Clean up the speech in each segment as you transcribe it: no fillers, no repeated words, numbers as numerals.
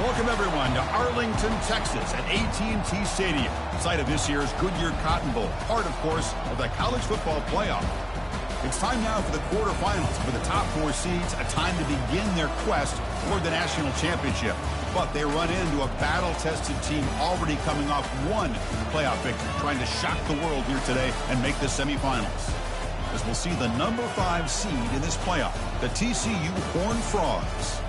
Welcome, everyone, to Arlington, Texas at AT&T Stadium, site of this year's Goodyear Cotton Bowl, part, of course, of the college football playoff. It's time now for the quarterfinals. For the top 4 seeds, a time to begin their quest toward the national championship. But they run into a battle-tested team already coming off one playoff victory, trying to shock the world here today and make the semifinals. As we'll see the number 5 seed in this playoff, the TCU Horned Frogs,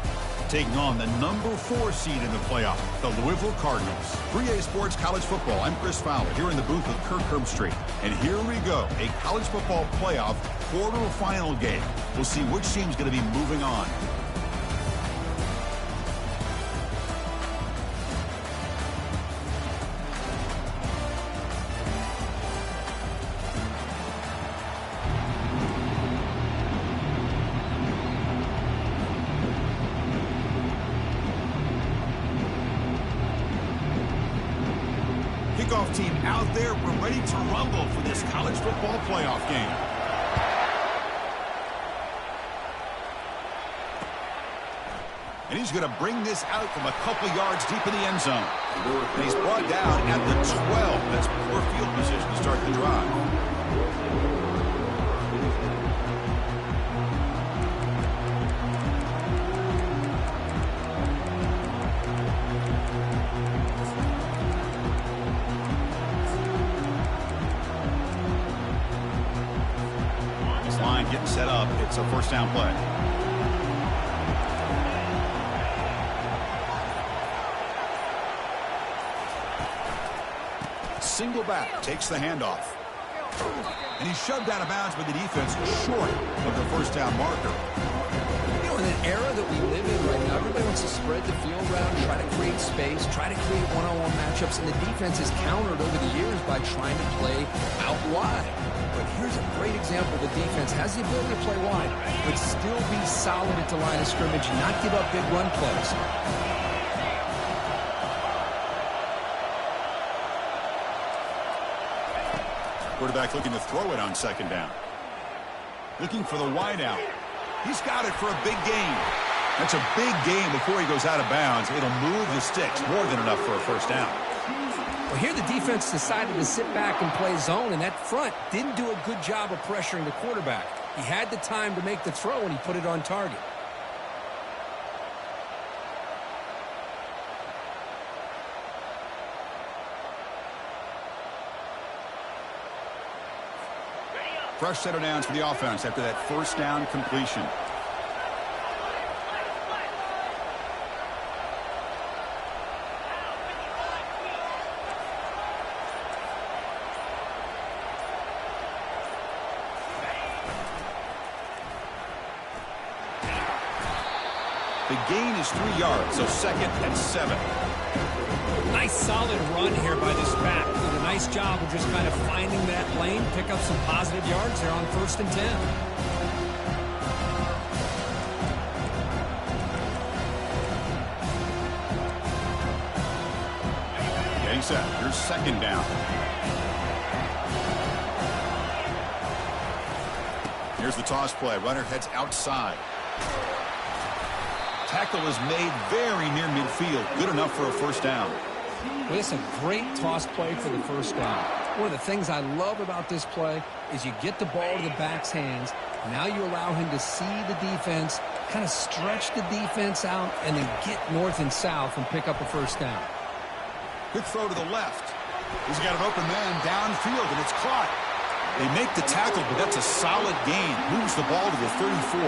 taking on the number 4 seed in the playoff, the Louisville Cardinals. 3A Sports College Football. I'm Chris Fowler here in the booth with Kirk Herbstreit. And here we go, a college football playoff quarterfinal game. We'll see which team's going to be moving on. Kickoff team out there. We're ready to rumble for this college football playoff game. And he's going to bring this out from a couple yards deep in the end zone. And he's brought down at the 12. That's poor field position to start the drive. Getting set up. It's a first down play. Single back takes the handoff. And he's shoved out of bounds by the defense short of the first down marker. You know, in an era that we live in right now, everybody wants to spread the field around, try to create space, try to create one-on-one matchups, and the defense is countered over the years by trying to play out wide. But here's a great example. The defense has the ability to play wide, but still be solid at the line of scrimmage, not give up big run plays. Quarterback looking to throw it on second down. Looking for the wide out. He's got it for a big gain. That's a big gain before he goes out of bounds. It'll move the sticks more than enough for a first down. Well, here the defense decided to sit back and play zone, and that front didn't do a good job of pressuring the quarterback. He had the time to make the throw, and he put it on target. Fresh set of downs for the offense after that first down completion. The gain is 3 yards, so second and 7. Nice solid run here by this back. Did a nice job of just kind of finding that lane, pick up some positive yards there on 1st and 10. Getting set. Here's second down. Here's the toss play. Runner heads outside. Tackle is made very near midfield. Good enough for a first down. Well, it's a great toss play for the first down. One of the things I love about this play is you get the ball to the back's hands. Now you allow him to see the defense, kind of stretch the defense out, and then get north and south and pick up a first down. Quick throw to the left. He's got an open man downfield, and it's caught. They make the tackle, but that's a solid gain. Moves the ball to the 34.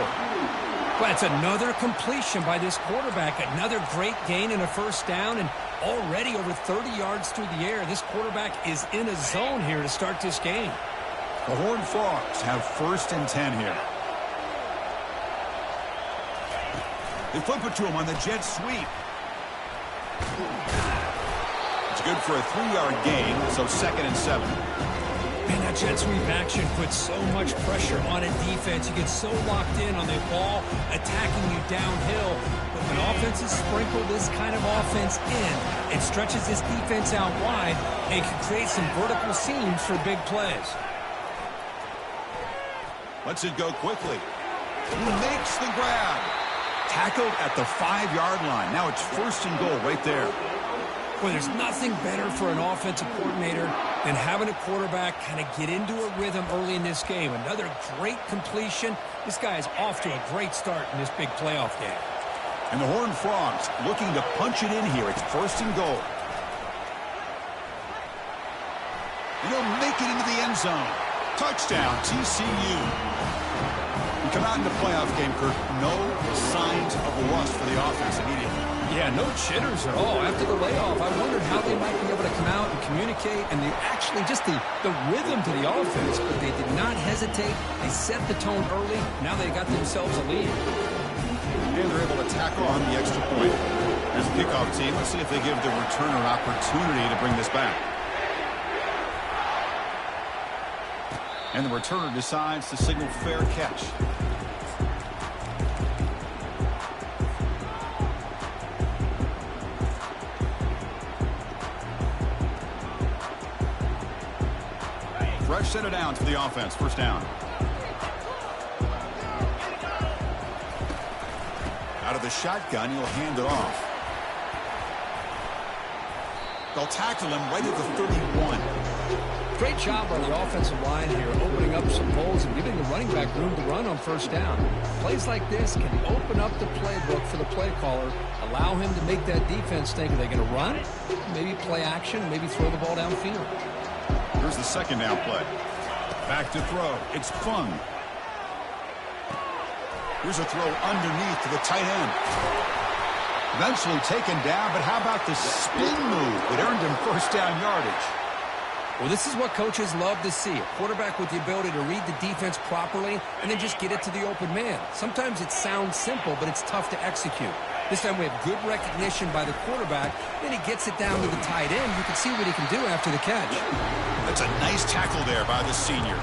Well, that's another completion by this quarterback. Another great gain and a first down, and already over 30 yards through the air. This quarterback is in a zone here to start this game. The Horned Frogs have 1st and 10 here. They flip it to him on the jet sweep. It's good for a 3-yard gain, so 2nd and 7. Man, that jet sweep action puts so much pressure on a defense. You get so locked in on the ball attacking you downhill. But when offenses sprinkle this kind of offense in, it stretches this defense out wide and can create some vertical seams for big plays. Lets it go quickly. He makes the grab. Tackled at the 5-yard line. Now it's 1st and goal right there. Well, there's nothing better for an offensive coordinator than having a quarterback kind of get into a rhythm early in this game. Another great completion. This guy is off to a great start in this big playoff game. And the Horned Frogs looking to punch it in here. It's 1st and goal. And he'll make it into the end zone. Touchdown, TCU. We come out in the playoff game, Kirk. No signs of rust for the offense immediately. Yeah, no jitters at all. After the layoff, I wondered how they might be able to come out and communicate and actually just the rhythm to the offense. But they did not hesitate. They set the tone early. Now they got themselves a lead. And they're able to tack on the extra point. There's the kickoff team. Let's see if they give the returner an opportunity to bring this back. And the returner decides to signal fair catch. Fresh set of downs for the offense. 1st down. Out of the shotgun, he'll hand it off. They'll tackle him right at the 31. Great job by the offensive line here, opening up some holes and giving the running back room to run on 1st down. Plays like this can open up the playbook for the play caller, allow him to make that defense think, are they going to run? Maybe play action, maybe throw the ball downfield. Here's the 2nd down play. Back to throw. It's Fung. Here's a throw underneath to the tight end. Eventually taken down, but how about the spin move that earned him 1st down yardage? Well, this is what coaches love to see. A quarterback with the ability to read the defense properly and then just get it to the open man. Sometimes it sounds simple, but it's tough to execute. This time we have good recognition by the quarterback. Then he gets it down to the tight end. You can see what he can do after the catch. That's a nice tackle there by the senior.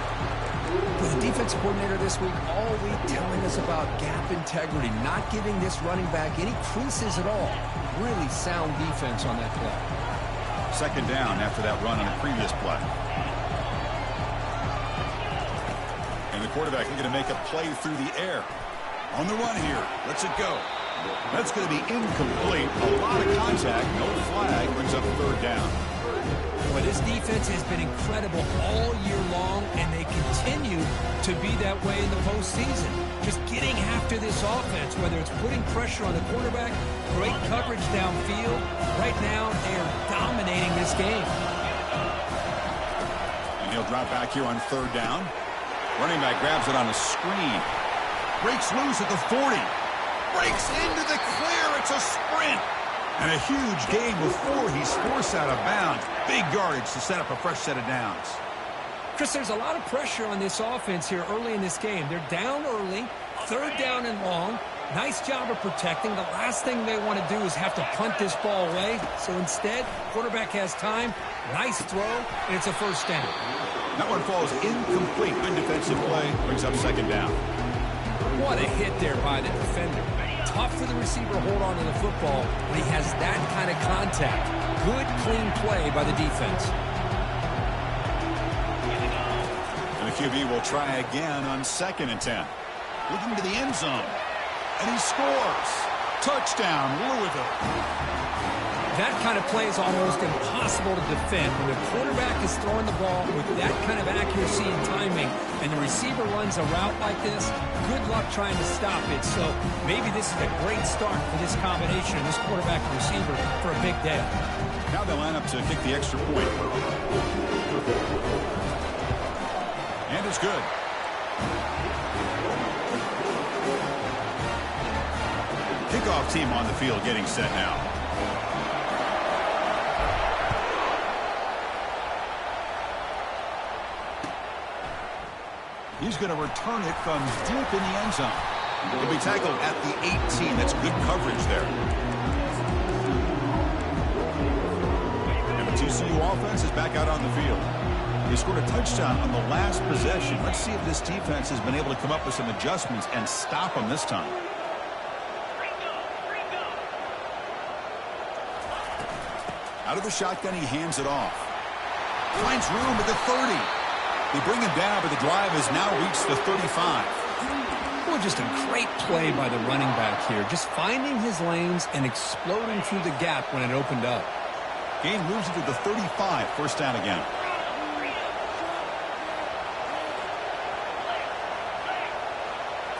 For the defensive coordinator this week, all week telling us about gap integrity, not giving this running back any creases at all. Really sound defense on that play. 2nd down after that run on a previous play. And the quarterback is going to make a play through the air. On the run here. Lets it go. That's going to be incomplete. A lot of contact. No flag. Brings up 3rd down. Well, this defense has been incredible all year long, and they continue to be that way in the postseason. Just getting after this offense, whether it's putting pressure on the quarterback, great coverage downfield. Right now, they are dominating this game. And he'll drop back here on 3rd down. Running back grabs it on a screen. Breaks loose at the 40. Breaks into the clear. It's a sprint. And a huge gain before he's forced out of bounds. Big yardage to set up a fresh set of downs. Chris, there's a lot of pressure on this offense here early in this game. They're down early, 3rd down and long. Nice job of protecting. The last thing they want to do is have to punt this ball away. So instead, quarterback has time. Nice throw, and it's a 1st down. That one falls incomplete. Good defensive play. Brings up 2nd down. What a hit there by the defender. Tough for the receiver to hold on to the football when he has that kind of contact. Good, clean play by the defense. And the QB will try again on 2nd and 10. Looking to the end zone. And he scores. Touchdown, Louisville. That kind of play is almost impossible to defend. When the quarterback is throwing the ball with that kind of accuracy and timing, and the receiver runs a route like this, good luck trying to stop it. So maybe this is a great start for this combination, this quarterback and receiver, for a big day. Now they line up to kick the extra point. And it's good. Kickoff team on the field getting set now. He's going to return it from deep in the end zone. He'll be tackled at the 18. That's good coverage there. And the TCU offense is back out on the field. They scored a touchdown on the last possession. Let's see if this defense has been able to come up with some adjustments and stop them this time. Out of the shotgun, he hands it off. Finds room at the 30. They bring him down, but the drive has now reached the 35. Well, Really just a great play by the running back here. Just finding his lanes and exploding through the gap when it opened up. Gain moves it to the 35. First down again.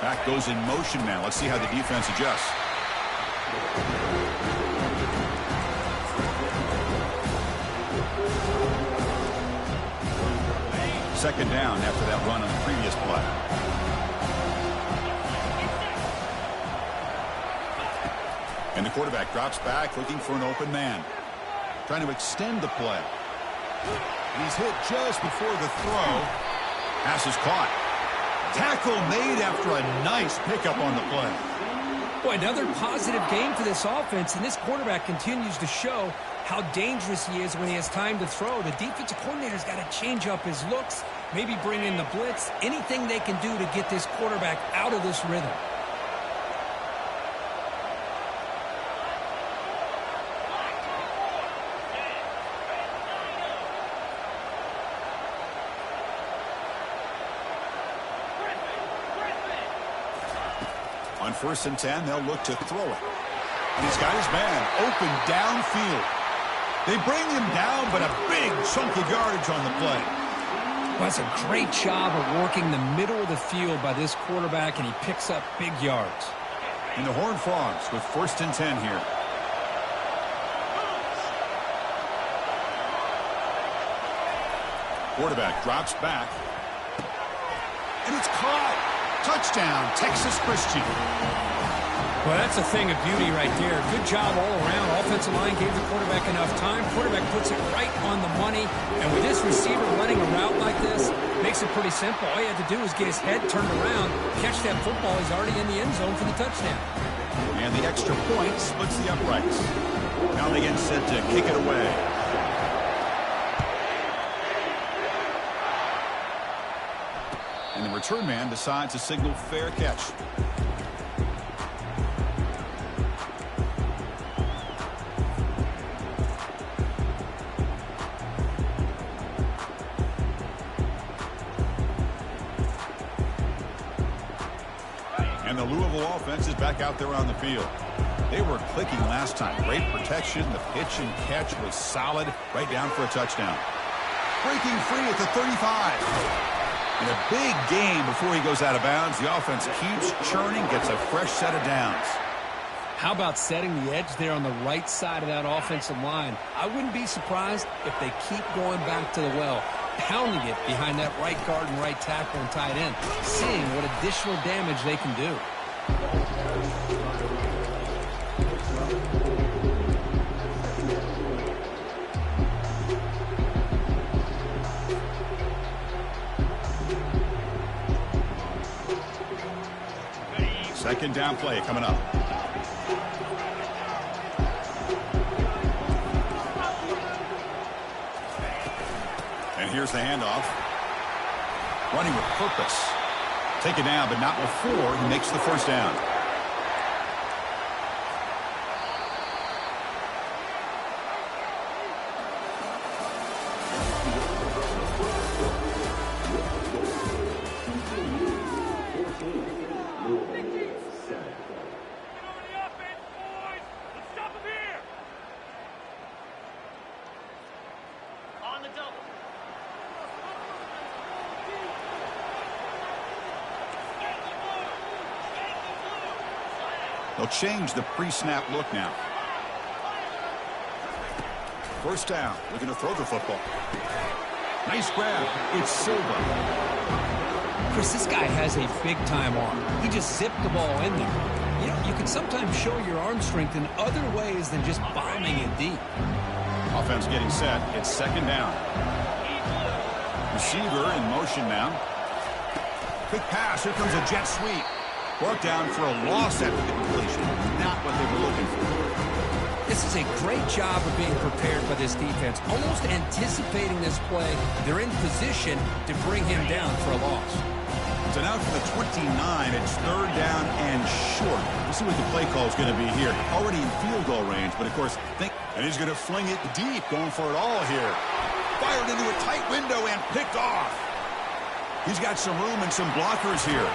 Back goes in motion now. Let's see how the defense adjusts. Second down after that run on the previous play. And the quarterback drops back looking for an open man. Trying to extend the play. He's hit just before the throw. Pass is caught. Tackle made after a nice pickup on the play. Boy, another positive game for this offense, and this quarterback continues to show how dangerous he is when he has time to throw. The defensive coordinator's got to change up his looks, maybe bring in the blitz, anything they can do to get this quarterback out of this rhythm. On 1st and 10, they'll look to throw it. And he's got his man open downfield. They bring him down, but a big chunk of yardage on the play. Well, that's a great job of working the middle of the field by this quarterback, and he picks up big yards. And the Horned Frogs with 1st and 10 here. Quarterback drops back. And it's caught. Touchdown, Texas Christian. Well, that's a thing of beauty right there. Good job all around. Offensive line gave the quarterback enough time. Quarterback puts it right on the money. And with this receiver running a route like this, makes it pretty simple. All you have to do is get his head turned around, catch that football. He's already in the end zone for the touchdown. And the extra point splits the uprights. Now they get set to kick it away. And the return man decides to signal fair catch. And the Louisville offense is back out there on the field. They were clicking last time. Great protection. The pitch and catch was solid. Right down for a touchdown. Breaking free at the 35. And a big game before he goes out of bounds. The offense keeps churning, gets a fresh set of downs. How about setting the edge there on the right side of that offensive line? I wouldn't be surprised if they keep going back to the well, pounding it behind that right guard and right tackle and tight end, seeing what additional damage they can do. Second down play coming up. And here's the handoff. Running with purpose. Taken down, but not before he makes the first down. They'll change the pre-snap look now. First down. Looking to throw the football. Nice grab. It's Silva. Chris, this guy has a big-time arm. He just zipped the ball in there. You know, you can sometimes show your arm strength in other ways than just bombing it deep. Offense getting set. It's second down. Receiver in motion now. Quick pass. Here comes a jet sweep. Brought down for a loss after the completion. Not what they were looking for. This is a great job of being prepared by this defense. Almost anticipating this play. They're in position to bring him down for a loss. So now for the 29, it's third down and short. We'll see what the play call is going to be here. Already in field goal range, but of course, and he's going to fling it deep, going for it all here. Fired into a tight window and picked off. He's got some room and some blockers here.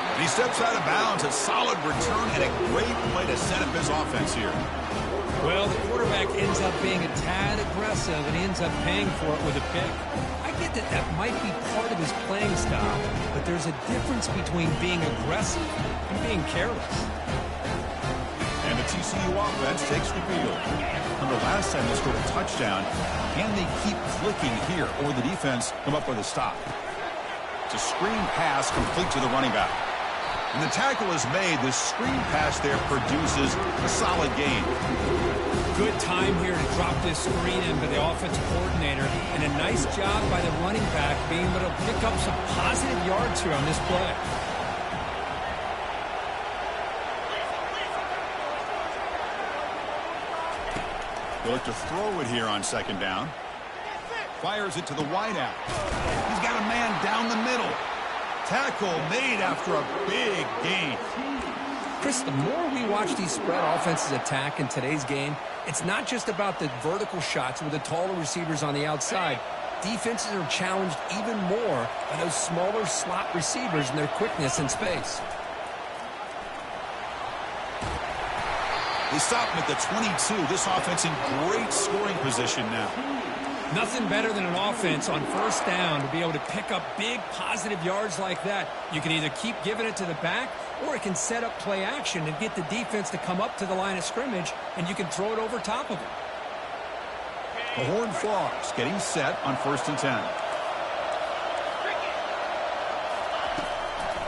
And he steps out of bounds. A solid return and a great play to set up his offense here. Well, the quarterback ends up being a tad aggressive, and he ends up paying for it with a pick. I get that that might be part of his playing style, but there's a difference between being aggressive and being careless. And the TCU offense takes the field. Remember, last time they scored a touchdown. Can they keep clicking here, or the defense come up with a stop? It's a screen pass complete to the running back. And the tackle is made. The screen pass there produces a solid gain. Good time here to drop this screen in by the offensive coordinator, and a nice job by the running back being able to pick up some positive yards here on this play. They look to throw it here on second down. Fires it to the wideout. He's got a man down the middle. Tackle made after a big gain. Chris, the more we watch these spread offenses attack in today's game, it's not just about the vertical shots with the taller receivers on the outside. Defenses are challenged even more by those smaller slot receivers and their quickness in space. They stop him at the 22. This offense in great scoring position now. Nothing better than an offense on first down to be able to pick up big positive yards like that. You can either keep giving it to the back, or it can set up play action and get the defense to come up to the line of scrimmage, and you can throw it over top of them. The Horned Frogs getting set on 1st and 10.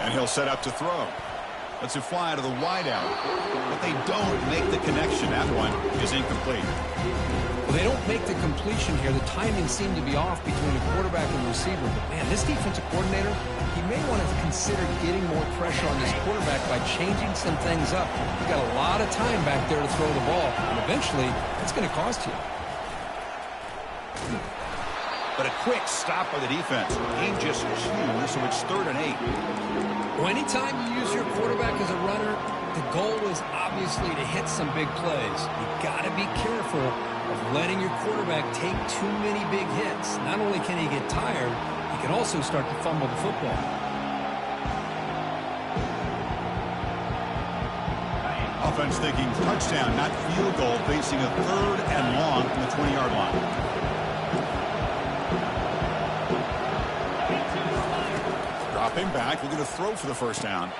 And he'll set up to throw. Lets it fly to the wideout. But they don't make the connection. That one is incomplete. Well, they don't make the completion here. The timing seemed to be off between the quarterback and the receiver. But, man, this defensive coordinator, he may want to consider getting more pressure on this quarterback by changing some things up. He's got a lot of time back there to throw the ball, and eventually it's going to cost you. But a quick stop by the defense. Game just 2, so it's 3rd and 8. Well, anytime you use your quarterback as a runner, the goal is obviously to hit some big plays. You've got to be careful of letting your quarterback take too many big hits. Not only can he get tired, he can also start to fumble the football. Offense thinking touchdown, not field goal, facing a 3rd and long from the 20-yard line. Dropping back, looking to throw for the first down.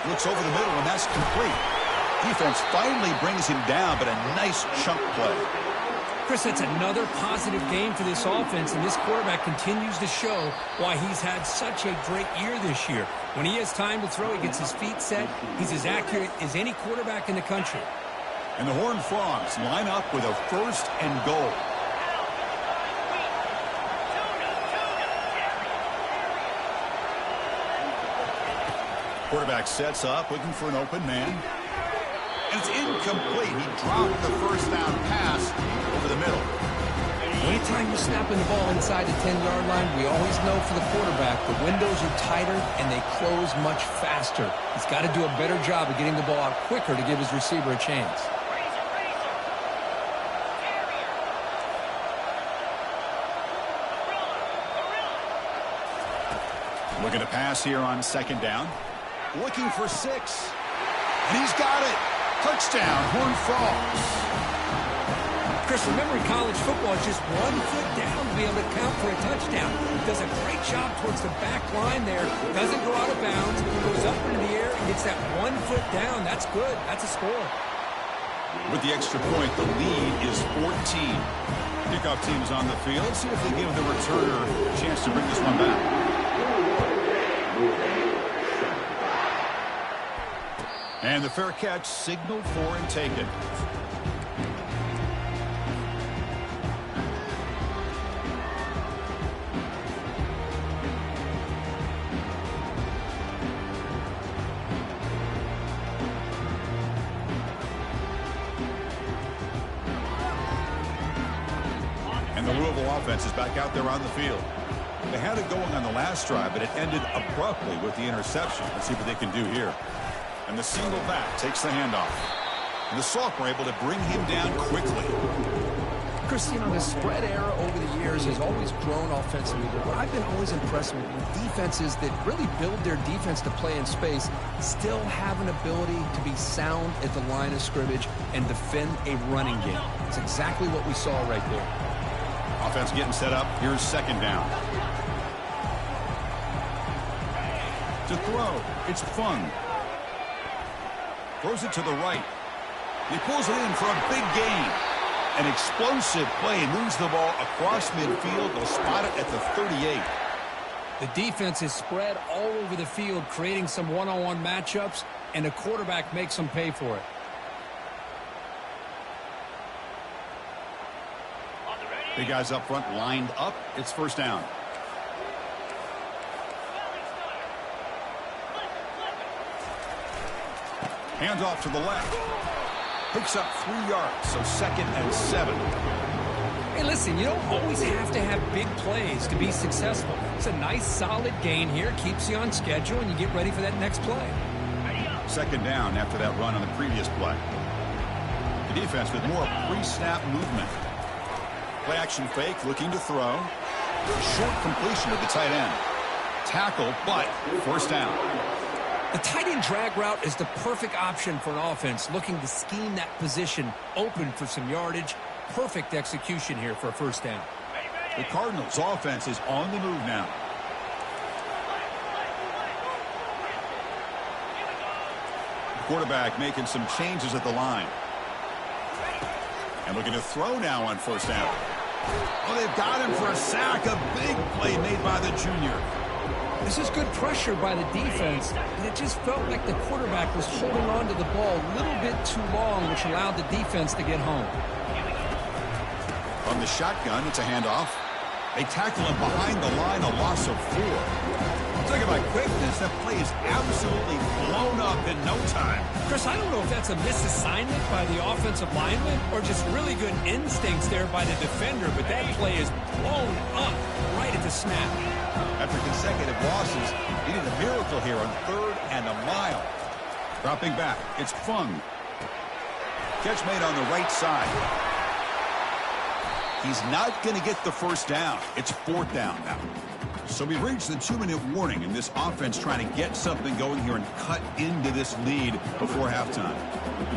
Looks over the middle, and that's complete. Defense finally brings him down, but a nice chunk play. Chris, that's another positive game for this offense, and this quarterback continues to show why he's had such a great year this year. When he has time to throw, he gets his feet set. He's as accurate as any quarterback in the country. And the Horned Frogs line up with a 1st and goal. Quarterback sets up, looking for an open man. And it's incomplete. He dropped the first down pass over the middle. Anytime you're snapping the ball inside the 10-yard line, we always know for the quarterback, the windows are tighter and they close much faster. He's got to do a better job of getting the ball out quicker to give his receiver a chance. Looking to pass here on 2nd down. Looking for 6. And he's got it. Touchdown, Horned Frogs. Chris, remember in college football, it's just 1 foot down to be able to count for a touchdown. Does a great job towards the back line there. Doesn't go out of bounds. Goes up into the air and gets that 1 foot down. That's good. That's a score. With the extra point, the lead is 14. Kickoff team is on the field. See if they give the returner a chance to bring this one back. And the fair catch signaled for and taken. And the Louisville offense is back out there on the field. They had it going on the last drive, but it ended abruptly with the interception. Let's see what they can do here. And the single back takes the handoff. And the Sophomore able to bring him down quickly. Chris, you know, the spread era over the years has always grown offensively, but what I've been always impressed with defenses that really build their defense to play in space still have an ability to be sound at the line of scrimmage and defend a running game. It's exactly what we saw right there. Offense getting set up. Here's second down. To throw, it's Fung. Throws it to the right. He pulls it in for a big gain. An explosive play, moves the ball across midfield. They'll spot it at the 38. The defense is spread all over the field, creating some one-on-one matchups, and the quarterback makes them pay for it. Big guys up front lined up. It's first down. Hands off to the left. Picks up 3 yards, so 2nd and 7. Hey, listen, you don't always have to have big plays to be successful. It's a nice, solid gain here. Keeps you on schedule, and you get ready for that next play. 2nd down after that run on the previous play. The defense with more pre-snap movement. Play action fake, looking to throw. Short completion to the tight end. Tackle, but first down. The tight end drag route is the perfect option for an offense looking to scheme that position open for some yardage. Perfect execution here for a first down. The Cardinals' offense is on the move now. The quarterback making some changes at the line. And looking to throw now on first down. Oh, they've got him for a sack. A big play made by the junior. This is good pressure by the defense, but it just felt like the quarterback was holding on to the ball a little bit too long, which allowed the defense to get home. From the shotgun, it's a handoff. They tackle him behind the line, a loss of 4. Talking about quickness, that play is absolutely blown up in no time. Chris, I don't know if that's a misassignment by the offensive lineman or just really good instincts there by the defender, but that play is blown up right at the snap. After consecutive losses, he did a miracle here on 3rd and a mile. Dropping back, it's Fung. Catch made on the right side. He's not going to get the first down. It's 4th down now. So we've reached the 2-minute warning, and this offense trying to get something going here and cut into this lead before halftime.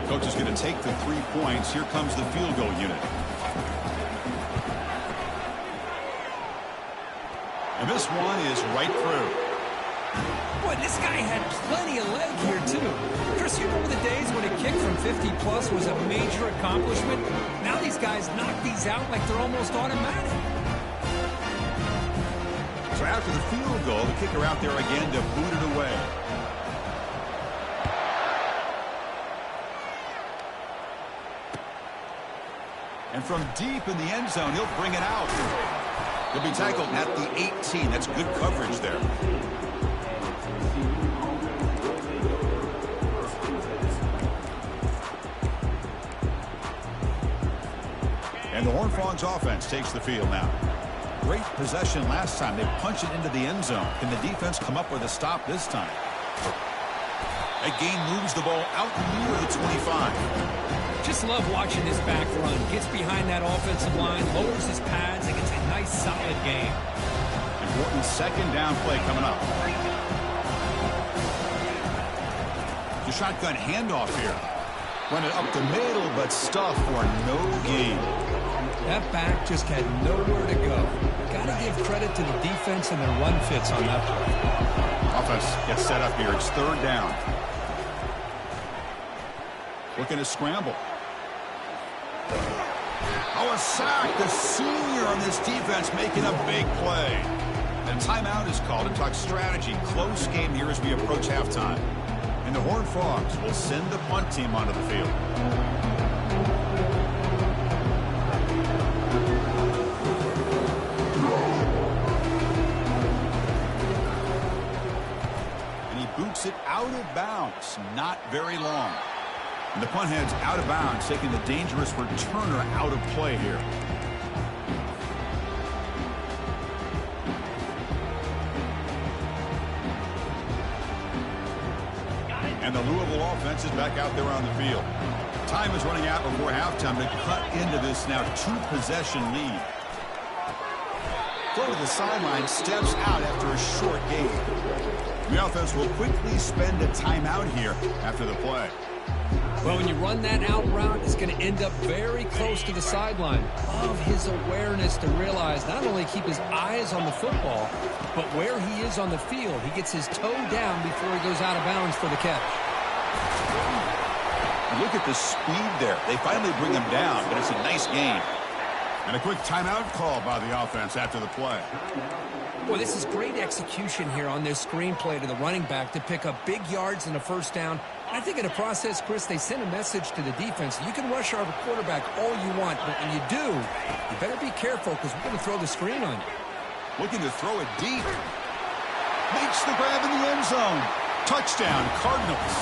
Coach is going to take the 3 points. Here comes the field goal unit. And this one is right through. Boy, this guy had plenty of leg here, too. Chris, you remember the days when a kick from 50-plus was a major accomplishment? Now these guys knock these out like they're almost automatic. So after the field goal, the kicker out there again to boot it away. And from deep in the end zone, he'll bring it out. He'll be tackled at the 18. That's good coverage there. And the Horned Frogs offense takes the field now. Great possession last time. They punch it into the end zone. Can the defense come up with a stop this time? That gain moves the ball out near the 25. Just love watching this back run. Gets behind that offensive line, lowers his pads, and gets a nice, solid gain. Important second down play coming up. The shotgun handoff here. Run it up the middle, but stuff for no gain. That back just had nowhere to go. Got to give credit to the defense and their run fits on that play. Offense gets set up here. It's 3rd down. Looking to scramble. Oh, a sack. The senior on this defense making a big play. And timeout is called to talk strategy. Close game here as we approach halftime. And the Horned Frogs will send the punt team onto the field. And he boots it out of bounds. Not very long. And the punt heads out of bounds, taking the dangerous returner out of play here. And the Louisville offense is back out there on the field. Time is running out before halftime to cut into this now two-possession lead. Throw to the sideline, steps out after a short gain. The offense will quickly spend a timeout here after the play. Well, when you run that out route, it's going to end up very close to the sideline. Love his awareness to realize not only keep his eyes on the football, but where he is on the field. He gets his toe down before he goes out of bounds for the catch. Look at the speed there. They finally bring him down, but it's a nice gain. And a quick timeout call by the offense after the play. Well, this is great execution here on this screenplay to the running back to pick up big yards and a first down. I think in the process, Chris, they send a message to the defense. You can rush our quarterback all you want, but when you do, you better be careful because we're going to throw the screen on you. Looking to throw it deep. Makes the grab in the end zone. Touchdown, Cardinals.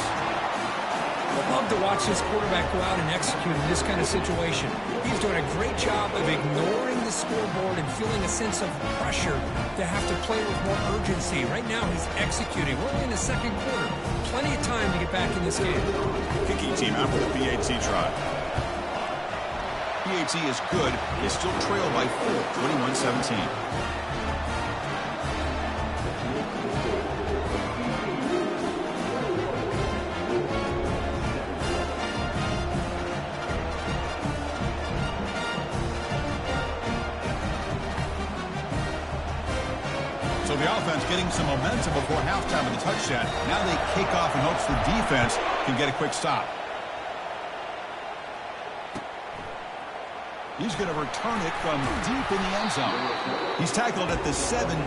I'd love to watch this quarterback go out and execute in this kind of situation. He's doing a great job of ignoring the scoreboard and feeling a sense of pressure to have to play with more urgency. Right now, he's executing. We're only in the second quarter. Plenty of time to get back in this game. Kicking team out for the PAT try. PAT is good. They still trail by 4, 21-17. So the offense getting some momentum before halftime with the touchdown. Now they kick off in hopes the defense can get a quick stop. He's going to return it from deep in the end zone. He's tackled at the 17,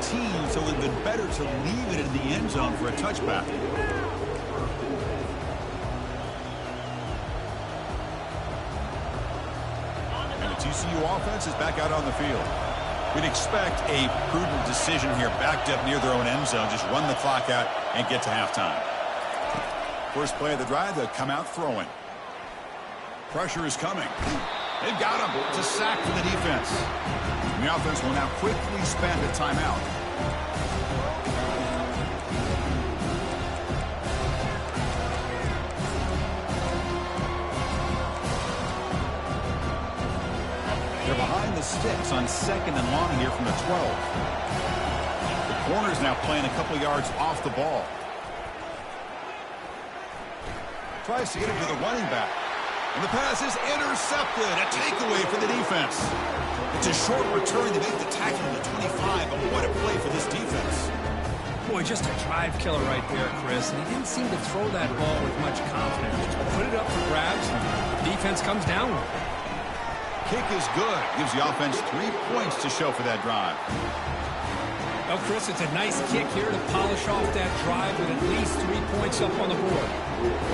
so it would have been better to leave it in the end zone for a touchback. And the TCU offense is back out on the field. We'd expect a prudent decision here, backed up near their own end zone. Just run the clock out and get to halftime. First play of the drive, they'll come out throwing. Pressure is coming. They've got him. It's a sack for the defense. And the offense will now quickly spend a timeout. They're behind the sticks on second and long here from the 12. The corner's now playing a couple yards off the ball. Tries to get it to the running back. And the pass is intercepted. A takeaway for the defense. It's a short return to make the tackle to the 25, but what a play for this defense. Boy, just a drive killer right there, Chris. And he didn't seem to throw that ball with much confidence. Just put it up for grabs, and the defense comes down with it. Kick is good. Gives the offense 3 points to show for that drive. Well, Chris, it's a nice kick here to polish off that drive with at least 3 points up on the board.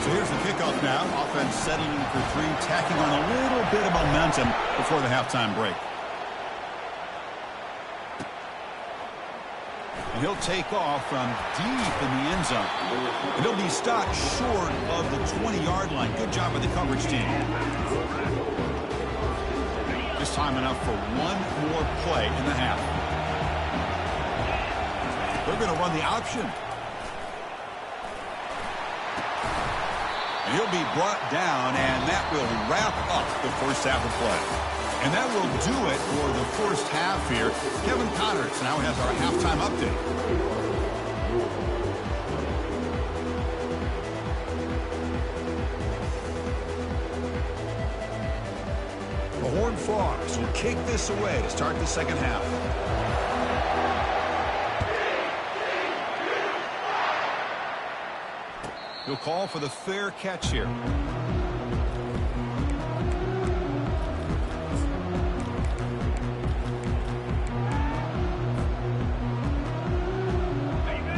So here's the kickoff now. Offense settling for 3, tacking on a little bit of momentum before the halftime break. And he'll take off from deep in the end zone. And he'll be stopped short of the 20-yard line. Good job by the coverage team. Just time enough for one more play in the half. They're going to run the option. And he'll be brought down, and that will wrap up the first half of play. And that will do it for the first half here. Kevin Connors now has our halftime update. The Horned Frogs will kick this away to start the second half. He'll call for the fair catch here.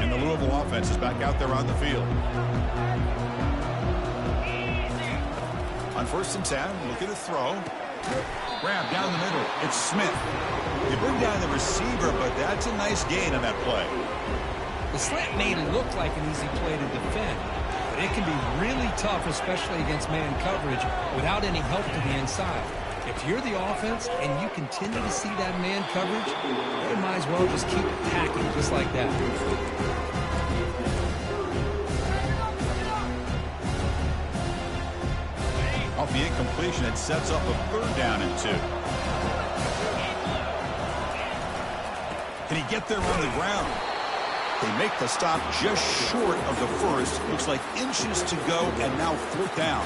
And the Louisville offense is back out there on the field. On 1st and 10, looking to throw. Grab down the middle. It's Smith. They bring down the receiver, but that's a nice gain on that play. The slant may look like an easy play to defend, but it can be really tough, especially against man coverage, without any help to the inside. If you're the offense and you continue to see that man coverage, you might as well just keep attacking just like that. the incompletion. It sets up a 3rd down and 2. Can he get there on the ground? They make the stop just short of the first. Looks like inches to go, and now 4th down.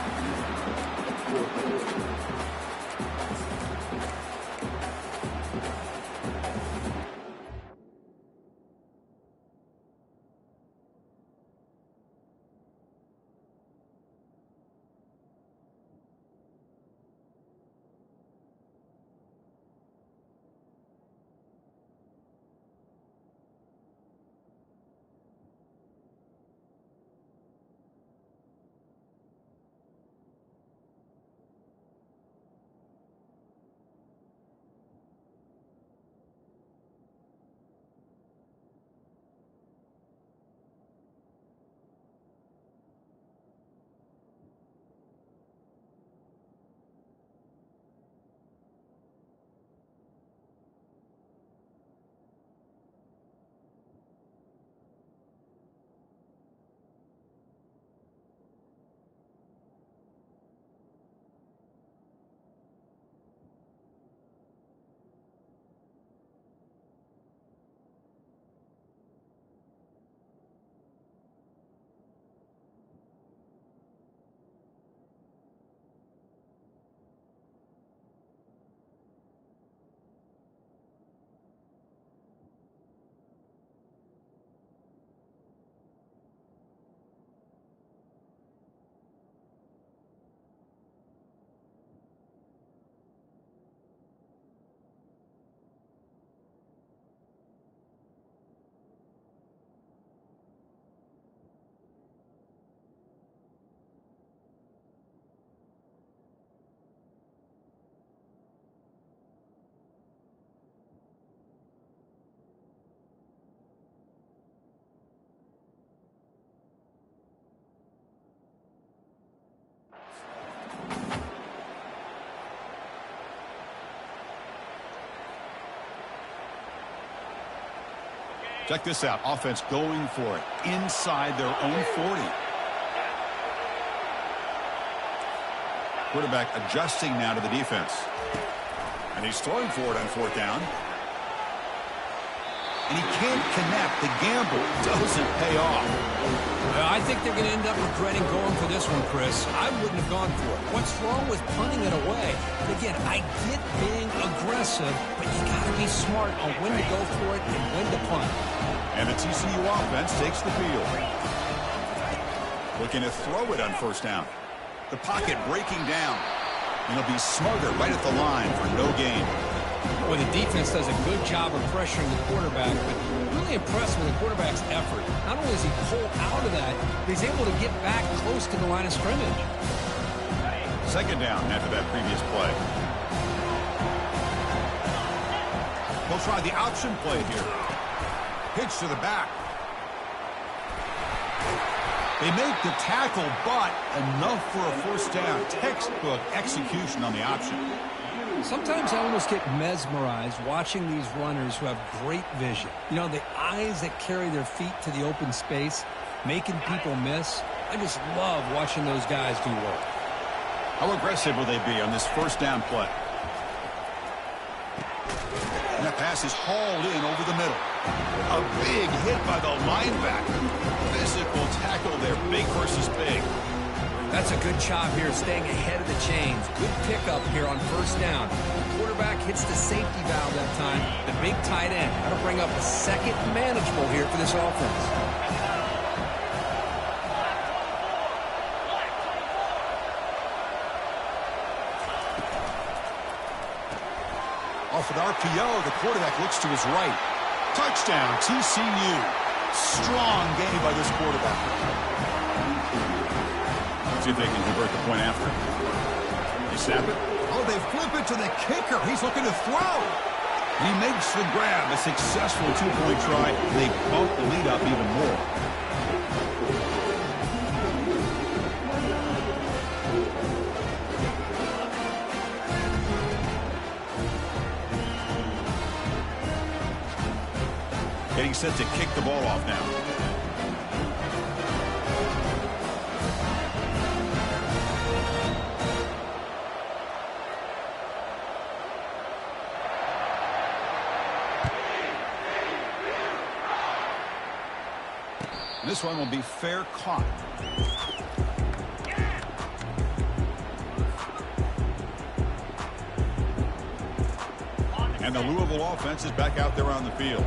Check this out. Offense going for it inside their own 40. Quarterback adjusting now to the defense. And he's throwing for it on 4th down. And he can't connect. The gamble doesn't pay off. I think they're going to end up regretting going for this one, Chris. I wouldn't have gone for it. What's wrong with punting it away? And again, I get being aggressive, but you got to be smart on when to go for it and when to punt. And the TCU offense takes the field. Looking to throw it on 1st down. The pocket breaking down. And he'll be smothered right at the line for no gain. Well, the defense does a good job of pressuring the quarterback, but really impressed with the quarterback's effort. Not only does he pull out of that, but he's able to get back close to the line of scrimmage. 2nd down after that previous play. We'll try the option play here. Pitch to the back. They make the tackle, but enough for a 1st down. Textbook execution on the option. Sometimes I almost get mesmerized watching these runners who have great vision. You know, the eyes that carry their feet to the open space, making people miss. I just love watching those guys do work. How aggressive will they be on this 1st down play? And that pass is hauled in over the middle. A big hit by the linebacker. Physical tackle there, big versus big. That's a good job here staying ahead of the chains. Good pickup here on 1st down. The quarterback hits the safety valve that time. The big tight end. Got to bring up a second manageable here for this offense. Off an RPO, the quarterback looks to his right. Touchdown, TCU. Strong game by this quarterback. See if they can convert the point after. They snap it. Oh, they flip it to the kicker. He's looking to throw. He makes the grab. A successful 2-point try. They bump the lead up even more. Getting set to kick the ball off now. This one will be fair caught. And the Louisville offense is back out there on the field.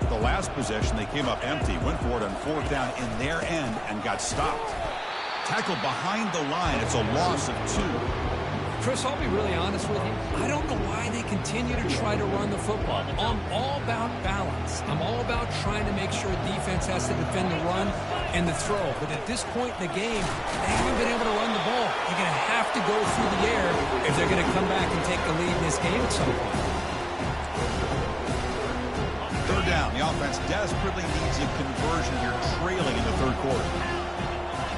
The last possession, they came up empty, went for it on 4th down in their end and got stopped. Tackled behind the line. It's a loss of 2. Chris, I'll be really honest with you. I don't know why they continue to try to run the football. I'm all about balance. I'm all about trying to make sure defense has to defend the run and the throw. But at this point in the game, they haven't been able to run the ball. They're going to have to go through the air if they're going to come back and take the lead in this game at some point. 3rd down. The offense desperately needs a conversion here, trailing in the 3rd quarter.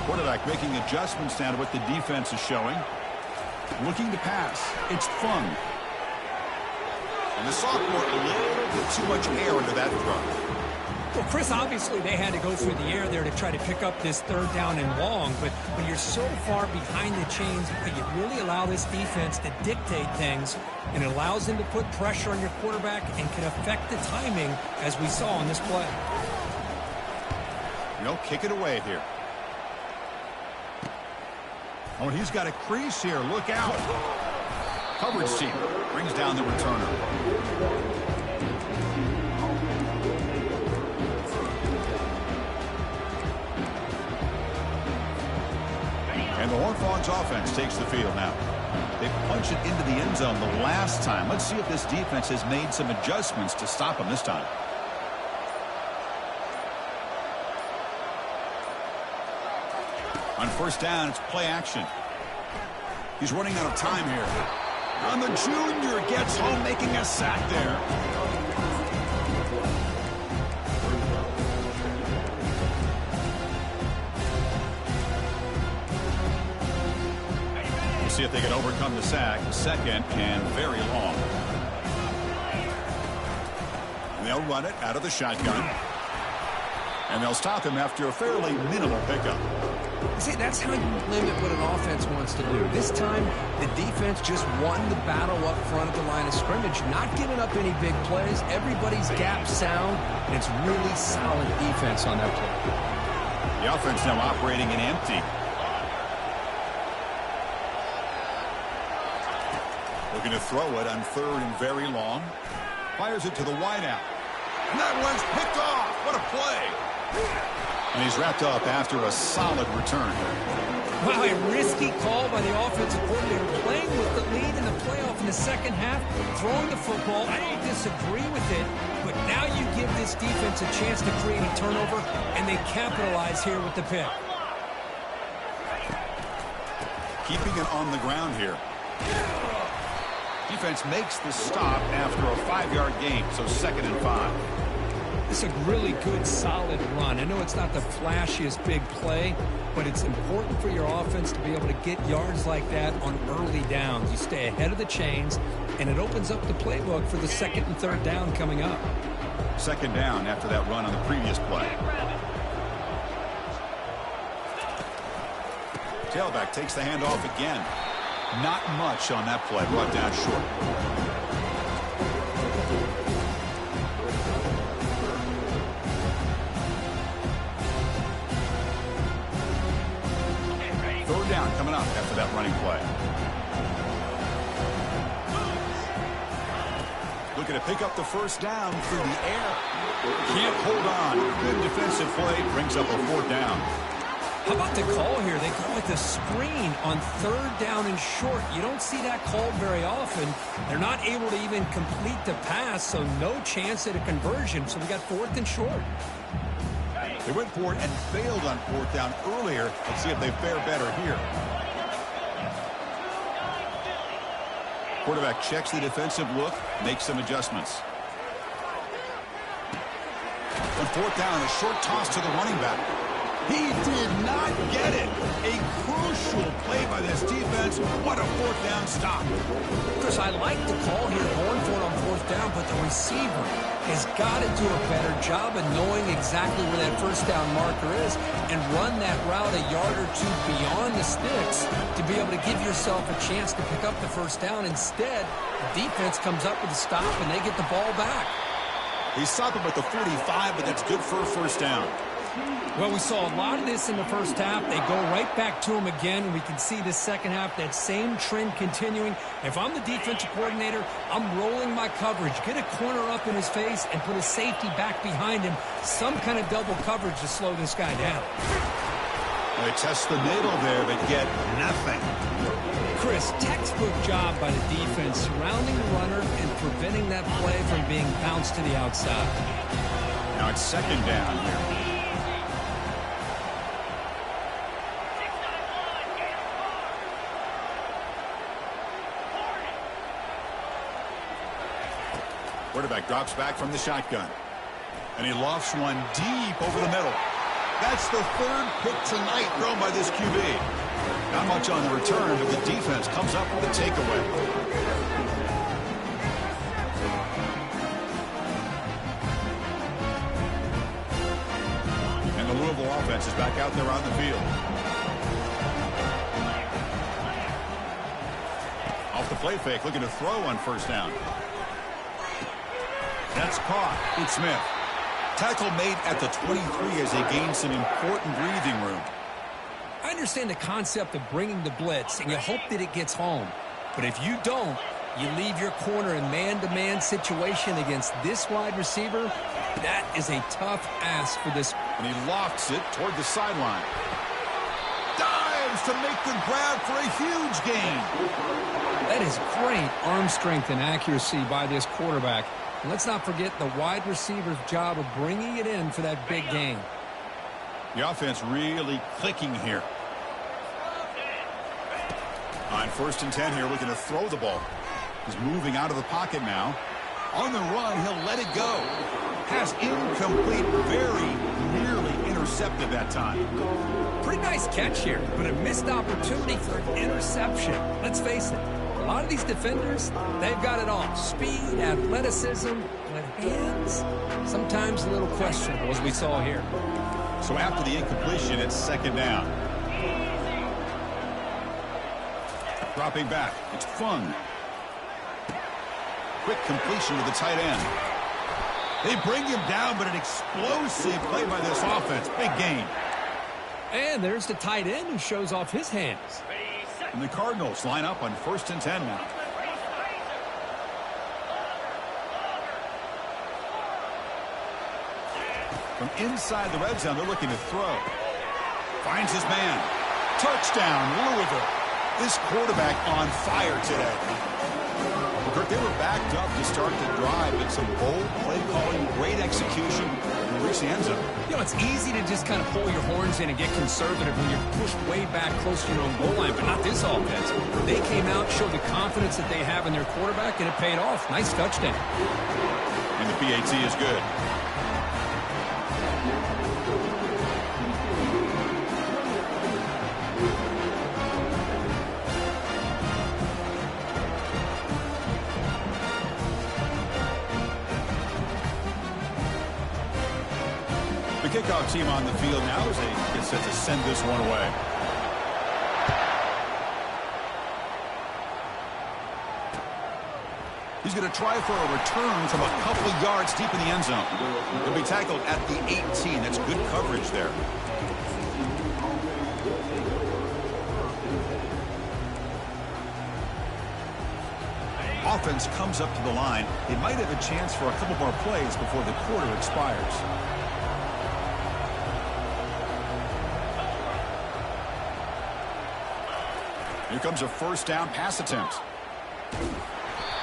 Quarterback making adjustments now to what the defense is showing. Looking to pass. It's fun. And the sophomore, a little bit too much air into that throw. Well, Chris, obviously they had to go through the air there to try to pick up this 3rd down and long. But when you're so far behind the chains, you really allow this defense to dictate things. And it allows them to put pressure on your quarterback and can affect the timing, as we saw on this play. Kick it away here. Oh, and he's got a crease here. Look out. Coverage team brings down the returner. And the Horned Frogs offense takes the field now. They punch it into the end zone the last time. Let's see if this defense has made some adjustments to stop them this time. On 1st down, it's play action. He's running out of time here. And the junior gets home, making a sack there. We'll see if they can overcome the sack. 2nd and very long. And they'll run it out of the shotgun. And they'll stop him after a fairly minimal pickup. See, that's how you limit what an offense wants to do. This time, the defense just won the battle up front at the line of scrimmage, not giving up any big plays. Everybody's gap sound, and it's really solid defense on that play. The offense now operating in empty. Looking to throw it on 3rd and very long. Fires it to the wideout. And that one's picked off. What a play. And he's wrapped up after a solid return. Wow, a risky call by the offensive coordinator, playing with the lead in the playoff in the 2nd half, throwing the football. I don't disagree with it, but now you give this defense a chance to create a turnover, and they capitalize here with the pick. Keeping it on the ground here. Defense makes the stop after a 5-yard gain, so 2nd and 5. It's a really good, solid run. I know it's not the flashiest big play, but it's important for your offense to be able to get yards like that on early downs. You stay ahead of the chains, and it opens up the playbook for the 2nd and 3rd down coming up. 2nd down after that run on the previous play. Tailback takes the handoff again. Not much on that play, brought down short. Coming up after that running play. Looking to pick up the 1st down through the air. Can't hold on. Good defensive play. Brings up a 4th down. How about the call here? They call it the screen on 3rd down and short. You don't see that called very often. They're not able to even complete the pass, so no chance at a conversion. So we got 4th and short. They went for it and failed on 4th down earlier. Let's see if they fare better here. Quarterback checks the defensive look, makes some adjustments. On 4th down, a short toss to the running back. He did not get it. A crucial play by this defense. What a 4th down stop. Chris, I like the call here, going for it on 4th down, but the receiver has got to do a better job of knowing exactly where that 1st down marker is and run that route a yard or 2 beyond the sticks to be able to give yourself a chance to pick up the 1st down. Instead, the defense comes up with a stop and they get the ball back. He stopped him at the 45, but that's good for a 1st down. Well, we saw a lot of this in the first half. They go right back to him again, and we can see the second half, that same trend continuing. If I'm the defensive coordinator, I'm rolling my coverage. Get a corner up in his face and put a safety back behind him. Some kind of double coverage to slow this guy down. They test the middle there, but get nothing. Chris, textbook job by the defense surrounding the runner and preventing that play from being bounced to the outside. Now it's second down here. Quarterback drops back from the shotgun. And he lofts one deep over the middle. That's the third pick tonight thrown by this QB. Not much on the return, but the defense comes up with a takeaway. And the Louisville offense is back out there on the field. Off the play fake, looking to throw on first down. That's caught. It's Smith. Tackle made at the 23 as they gain some important breathing room. I understand the concept of bringing the blitz, and you hope that it gets home. But if you don't, you leave your corner in man-to-man situation against this wide receiver. That is a tough ask for this. And he lofts it toward the sideline. Dives to make the grab for a huge gain. That is great arm strength and accuracy by this quarterback. And let's not forget the wide receiver's job of bringing it in for that big gain. The offense really clicking here. On first and 10 here, looking to throw the ball. He's moving out of the pocket now. On the run, he'll let it go. Pass incomplete, very nearly intercepted that time. Pretty nice catch here, but a missed opportunity for an interception. Let's face it, a lot of these defenders, they've got it all. Speed, athleticism, but hands, sometimes a little questionable, as we saw here. So after the incompletion, it's second down. Dropping back, it's Fung. Quick completion to the tight end. They bring him down, but an explosive play by this offense. Big gain. And there's the tight end who shows off his hands. And the Cardinals line up on first and 10 now. From inside the red zone, they're looking to throw. Finds his man. Touchdown, Louisville. This quarterback on fire today. Kirk, they were backed up to start the drive, but some bold play calling, great execution, and reach the end zone. You know, it's easy to just kind of pull your horns in and get conservative when you're pushed way back close to your own goal line, but not this offense. They came out, showed the confidence that they have in their quarterback, and it paid off. Nice touchdown. And the PAT is good. Kickoff team on the field now as they get set to send this one away. He's going to try for a return from a couple of yards deep in the end zone. He'll be tackled at the 18. That's good coverage there. Offense comes up to the line. They might have a chance for a couple more plays before the quarter expires. Here comes a first down pass attempt.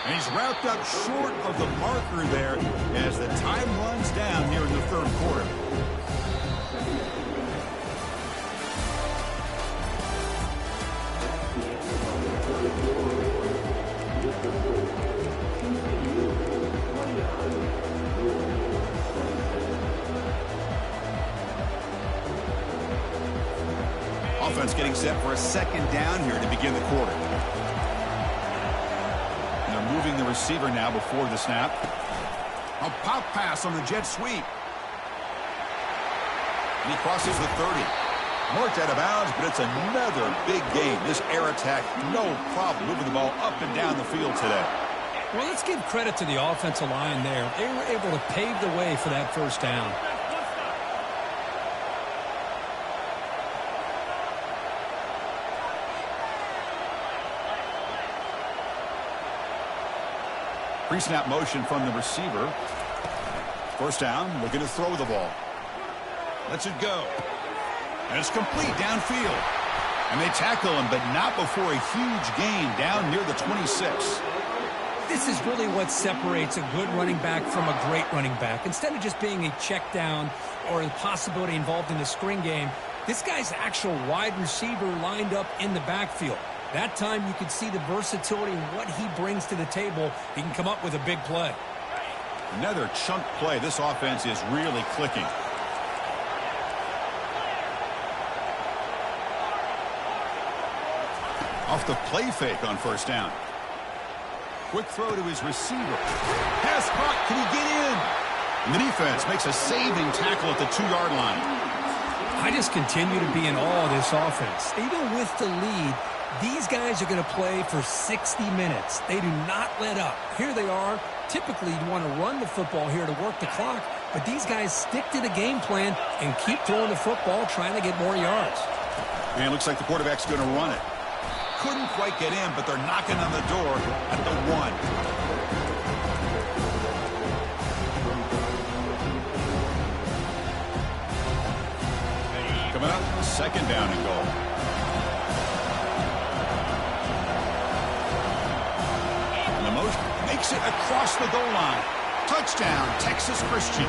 And he's wrapped up short of the marker there as the time runs down here in the third quarter. Offense getting set for a second down here to begin the quarter. And they're moving the receiver now before the snap. A pop pass on the jet sweep. And he crosses the 30. Marked out of bounds, but it's another big game. This air attack, no problem moving the ball up and down the field today. Well, let's give credit to the offensive line there. They were able to pave the way for that first down. Pre-snap motion from the receiver. First down, looking to throw the ball. Lets it go. And it's complete downfield. And they tackle him, but not before a huge gain down near the 26. This is really what separates a good running back from a great running back. Instead of just being a check down or a possibility involved in the screen game, this guy's actual wide receiver lined up in the backfield. That time you could see the versatility and what he brings to the table. He can come up with a big play. Another chunk play. This offense is really clicking. Off the play fake on first down. Quick throw to his receiver. Pass caught. Can he get in? And the defense makes a saving tackle at the 2-yard line. I just continue to be in awe of this offense. Even with the lead, these guys are going to play for 60 minutes. They do not let up. Here they are. Typically, you want to run the football here to work the clock, but these guys stick to the game plan and keep throwing the football, trying to get more yards. And it looks like the quarterback's going to run it. Couldn't quite get in, but they're knocking on the door at the 1. Coming up, second down and goal. And the motion makes it across the goal line. Touchdown, Texas Christian.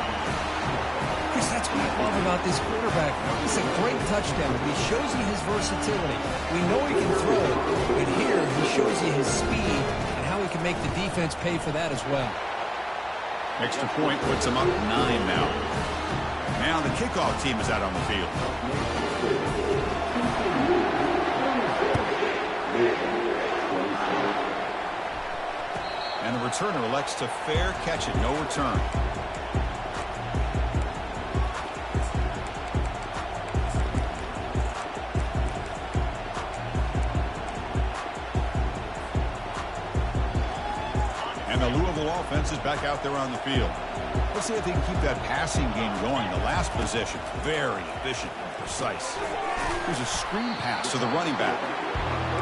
Chris, that's what I love about this quarterback. It's a great touchdown. He shows you his versatility. We know he can throw, but here he shows you his speed and how he can make the defense pay for that as well. Extra point puts him up 9 now. Now the kickoff team is out on the field. And the returner elects to fair catch it. No return. The Louisville offense is back out there on the field. Let's see if they can keep that passing game going. The last possession, very efficient and precise. Here's a screen pass to the running back.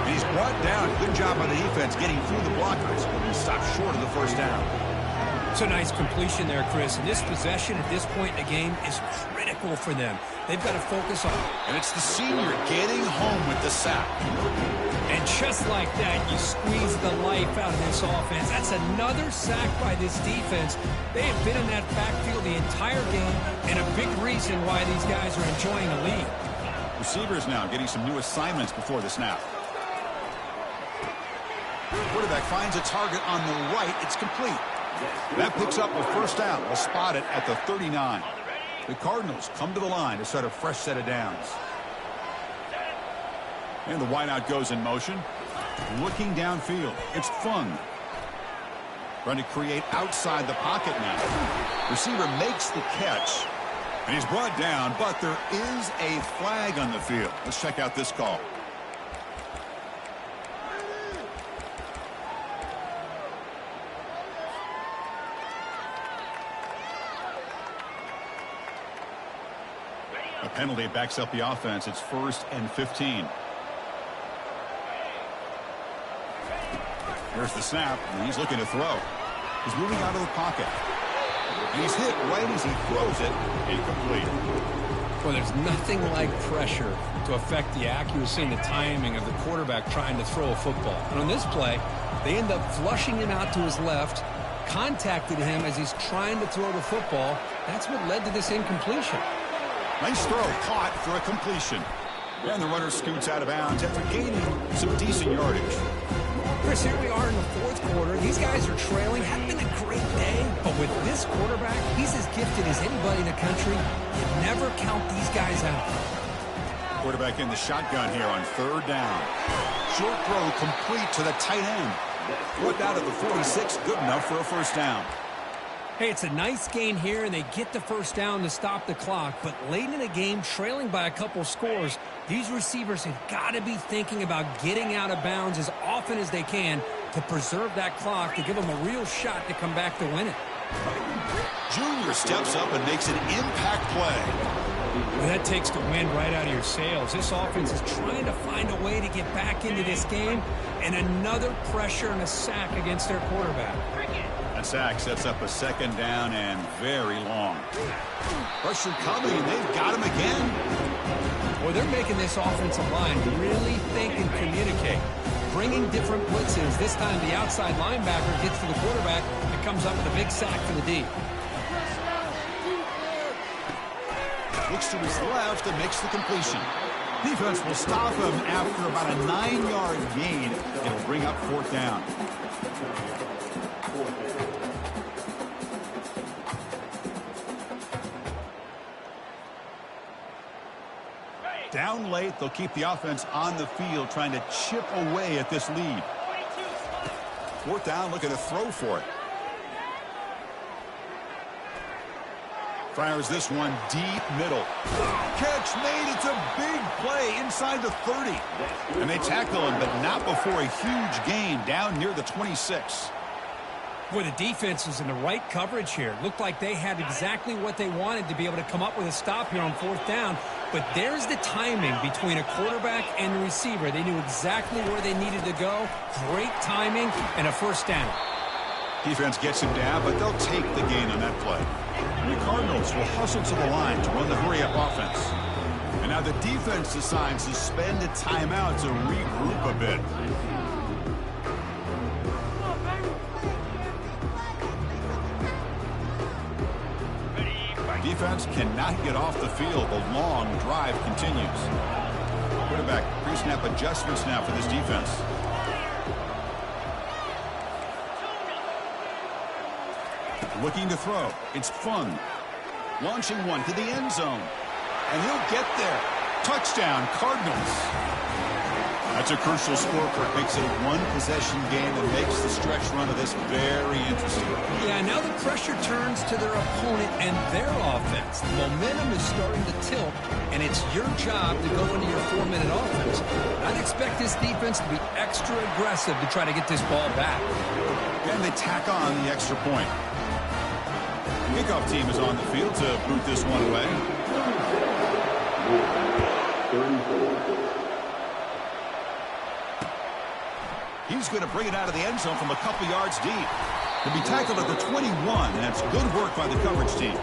And he's brought down. Good job by the defense getting through the blockers. He stopped short of the first down. It's a nice completion there, Chris. And this possession at this point in the game is critical for them. They've got to focus on it. And it's the senior getting home with the sack. And just like that, you squeeze the life out of this offense. That's another sack by this defense. They have been in that backfield the entire game, and a big reason why these guys are enjoying a lead. Receivers now getting some new assignments before the snap. Quarterback finds a target on the right. It's complete. That picks up a first down. We'll spot it at the 39. The Cardinals come to the line to start a fresh set of downs. And the wideout goes in motion. Looking downfield. It's Fung. Trying to create outside the pocket now. Receiver makes the catch. And he's brought down, but there is a flag on the field. Let's check out this call. A penalty backs up the offense. It's 1st and 15. Here's the snap, and he's looking to throw. He's moving out of the pocket. And he's hit right as he throws it. Incomplete. Well, there's nothing like pressure to affect the accuracy and the timing of the quarterback trying to throw a football. And on this play, they end up flushing him out to his left, contacted him as he's trying to throw the football. That's what led to this incompletion. Nice throw, caught for a completion. And the runner scoots out of bounds after gaining some decent yardage. Chris, here we are in the 4th quarter. These guys are trailing. Hadn't been a great day, but with this quarterback, he's as gifted as anybody in the country. You never count these guys out. Quarterback in the shotgun here on 3rd down. Short throw complete to the tight end. Put out at the 46, good enough for a first down. Hey, it's a nice gain here, and they get the first down to stop the clock. But late in the game, trailing by a couple scores, these receivers have got to be thinking about getting out of bounds as often as they can to preserve that clock, to give them a real shot to come back to win it. Junior steps up and makes an impact play. Well, that takes the wind right out of your sails. This offense is trying to find a way to get back into this game, and another pressure and a sack against their quarterback. That sack sets up a second down and very long. Pressure coming, and they've got him again. Well, they're making this offensive line really think and communicate. Bringing different blitzes. This time the outside linebacker gets to the quarterback and comes up with a big sack for the D. Looks to his left and makes the completion. Defense will stop him after about a 9-yard gain. It'll bring up fourth down. Down late, they'll keep the offense on the field trying to chip away at this lead. Fourth down, looking to throw for it. Fires this one deep middle. Catch made. It's a big play inside the 30. And they tackle him, but not before a huge gain down near the 26. Boy, the defense is in the right coverage here. Looked like they had exactly what they wanted to be able to come up with a stop here on fourth down. But there's the timing between a quarterback and the receiver. They knew exactly where they needed to go. Great timing and a first down. Defense gets him down, but they'll take the gain on that play. The Cardinals will hustle to the line to run the hurry-up offense. And now the defense decides to spend a timeout to regroup a bit. Defense cannot get off the field. The long drive continues. Quarterback pre-snap adjustments now for this defense. Looking to throw. It's Fung. Launching one to the end zone. And he'll get there. Touchdown, Cardinals. That's a crucial score for it. Makes it a one-possession game and makes the stretch run of this very interesting. Yeah, now the pressure turns to their opponent and their offense. The momentum is starting to tilt, and it's your job to go into your 4-minute offense. I'd expect this defense to be extra aggressive to try to get this ball back. And they tack on the extra point. Kickoff team is on the field to boot this one away. He's going to bring it out of the end zone from a couple yards deep. To be tackled at the 21, and that's good work by the coverage team.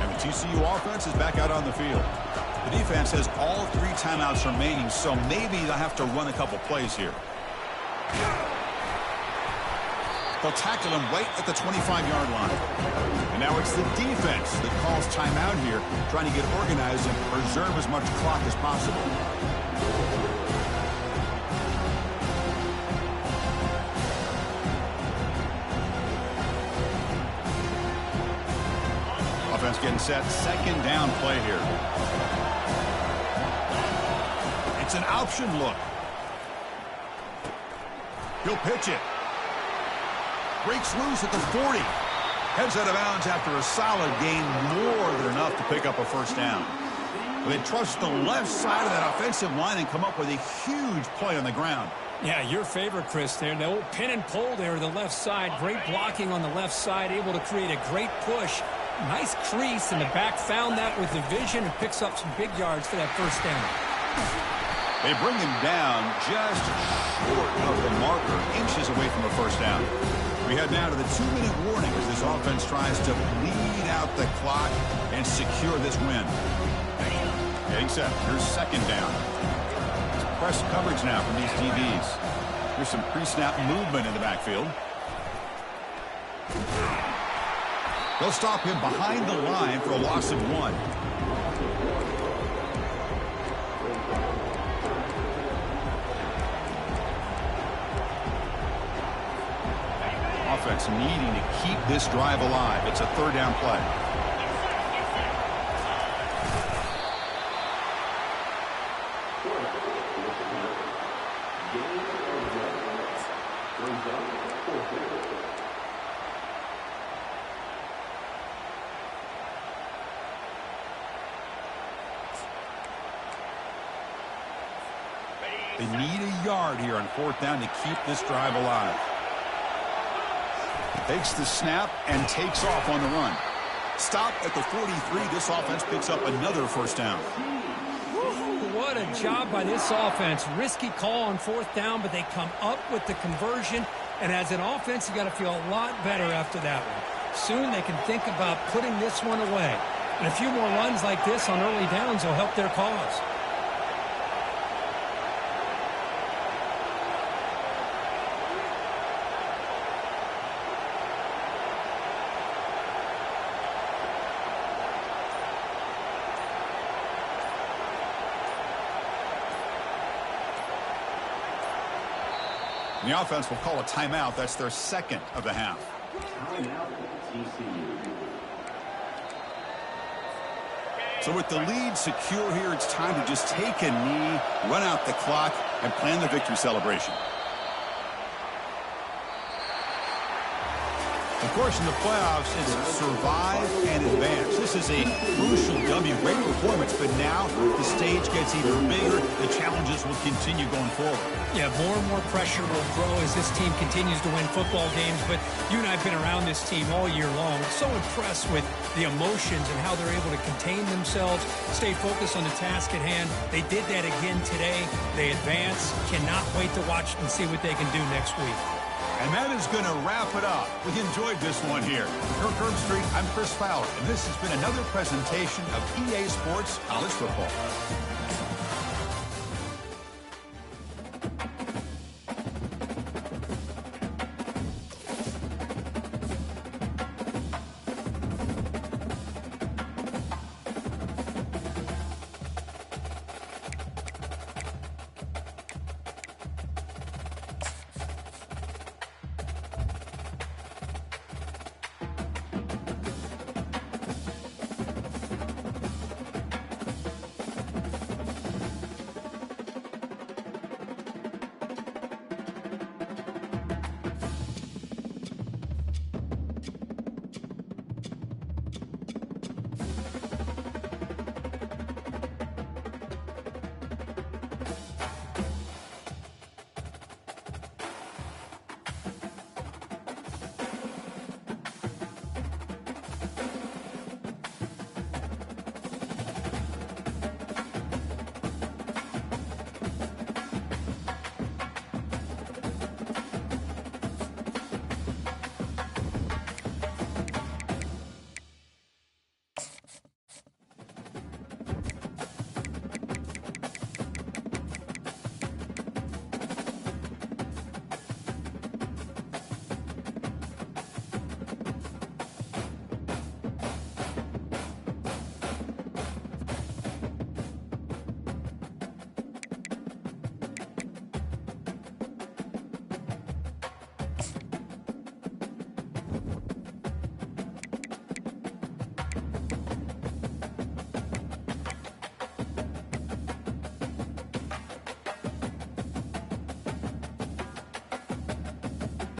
And the TCU offense is back out on the field. The defense has all 3 timeouts remaining, so maybe they'll have to run a couple plays here. They'll tackle him right at the 25-yard line. And now it's the defense that calls timeout here, trying to get organized and preserve as much clock as possible. Offense getting set. Second down play here. It's an option look. He'll pitch it. Breaks loose at the 40. Heads out of bounds after a solid gain, more than enough to pick up a first down. They trust the left side of that offensive line and come up with a huge play on the ground. Yeah, your favorite, Chris, there. The old pin and pull there, the left side. Great blocking on the left side, able to create a great push. Nice crease, and the back found that with the vision and picks up some big yards for that first down. They bring him down just short of the marker, inches away from a first down. We head now to the 2-minute warning as this offense tries to bleed out the clock and secure this win. Getting set. Here's second down. It's press coverage now from these DBs. Here's some pre-snap movement in the backfield. They'll stop him behind the line for a loss of 1. Offense needing to keep this drive alive. It's a third down play. They need a yard here on fourth down to keep this drive alive. Takes the snap and takes off on the run. Stop at the 43. This offense picks up another first down. What a job by this offense. Risky call on fourth down, but they come up with the conversion. And as an offense, you got to feel a lot better after that one. Soon they can think about putting this one away. And a few more runs like this on early downs will help their cause. The offense will call a timeout. That's their second of the half. So with the lead secure here, it's time to just take a knee, run out the clock, and plan the victory celebration. Of course, in the playoffs, it's survive and advance. This is a crucial W. Great performance, but now the stage gets even bigger. The challenges will continue going forward. Yeah, more and more pressure will grow as this team continues to win football games. But you and I have been around this team all year long. So impressed with the emotions and how they're able to contain themselves, stay focused on the task at hand. They did that again today. They advance. Cannot wait to watch and see what they can do next week. And that is going to wrap it up. We enjoyed this one here. For Kirk Street, I'm Chris Fowler, and this has been another presentation of EA Sports College Football.